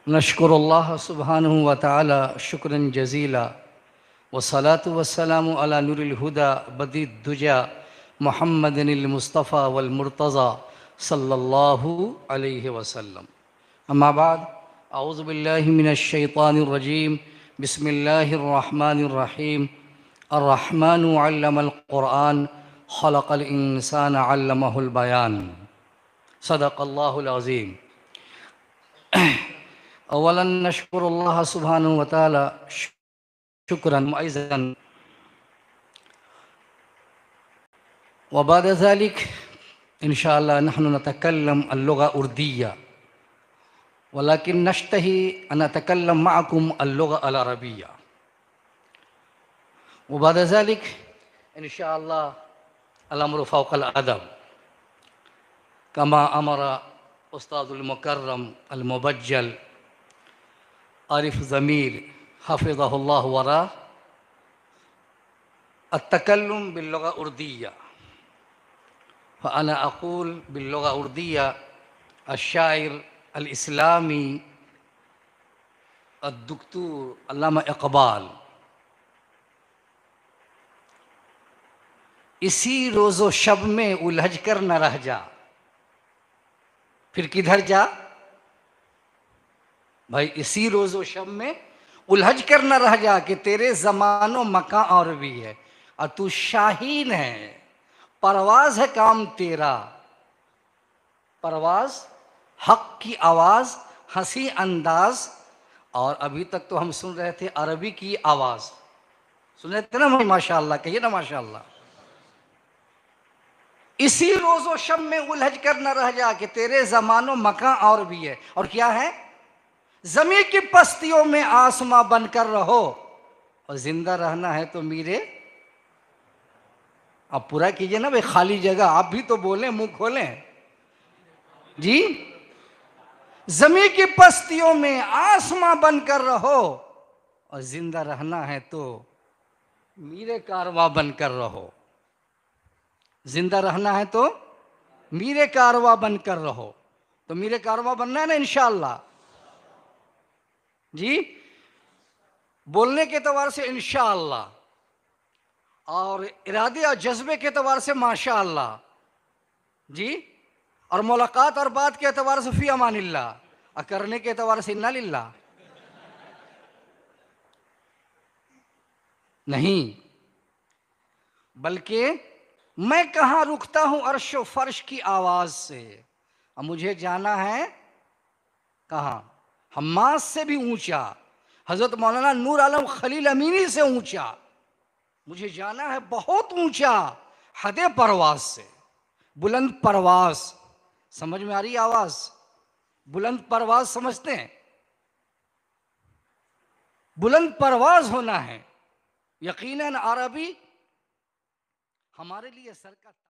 नशकुरुल्लाह सुब्हानहु व तआला शुक्रन जज़ीला वस्सलातु वस्सलामु अला नूरिल हुदा बदीद दुजा मुहम्मदिनिल मुस्तफ़ा वल मुर्तज़ा सल्लल्लाहु अलैहि वसल्लम। अम्मा बाद अऊज़ु बिल्लाहि मिनश शैतानिर रजीम बिस्मिल्लाहिर रहमानिर रहीम अर्रहमानु अल्लमल क़ुरआन खलक़ल इंसाना अल्लमहुल बयान सदक़ल्लाहुल अज़ीम। अवलन नशकुरुल्लाह सुब्हानहु व तआला शुक्रन मुअज़्ज़न व बाद ज़ालिक इंशाअल्लाह नहनु नतकल्लम अल-लुग़ा उर्दिया वलाकिन नश्तही अन नतकल्लम मअकुम अल-लुग़ा अल-अरबिया व बाद ज़ालिक इंशाअल्लाह अल-अम्रु फ़ौक़ल अदब कमा अमरा उस्तादुल मुकर्रम अल-मुबज्जल आरिफ ज़मीर हफ़िज़हुल्लाह वरा अत्तकल्लुम बिल्लुग़ा उर्दिया फ़अना अक़ूल बिल्लुग़ा उर्दिया अश-शाइर अल-इस्लामी अद-दुक्तूर अल्लामा इक़बाल। इसी रोज़ो शब में उलझ कर न रह जा, फिर किधर जा भाई। इसी रोज़ो शब में उलझ कर न रह जा कि तेरे ज़मानो मकां और भी है और तू शाहीन है, परवाज़ है काम तेरा, परवाज़ हक़ की आवाज़ हंसी अंदाज। और अभी तक तो हम सुन रहे थे अरबी की आवाज़, सुन रहे थे ना भाई, माशाअल्लाह कहिए ना माशाअल्लाह। इसी रोज़ो शब में उलझ कर न रह जा कि तेरे ज़मानो मकां और भी है। और क्या है? ज़मीन की पस्तियों में आसमां बनकर रहो और जिंदा रहना है तो मीरे। अब पूरा कीजिए ना भाई, खाली जगह आप भी तो बोलें, मुंह खोलें जी। ज़मीन की पस्तियों में आसमां बनकर रहो और जिंदा रहना है तो मीरे कारवां बनकर रहो। जिंदा रहना है तो मीरे कारवां बनकर रहो। तो मीरे कारवां बनना है ना इंशाअल्लाह जी। बोलने के एतबार से इंशाअल्लाह और इरादे और जज्बे के एतबार से माशाअल्लाह जी। और मुलाकात और बात के एतबार से फी अमानिल्लाह और करने के एतबार से इन्ना लिल्लाह नहीं, बल्कि मैं कहाँ रुकता हूँ अर्श व फर्श की आवाज से। अब मुझे जाना है कहाँ? हम्मास से भी ऊंचा, हजरत मौलाना नूर आलम खलील अमीनी से ऊंचा मुझे जाना है, बहुत ऊंचा, हदे परवाज से। बुलंद परवाज समझ में आ रही आवाज? बुलंद परवाज समझते हैं? बुलंद परवाज होना है। यकीनन अरबी हमारे लिए सर का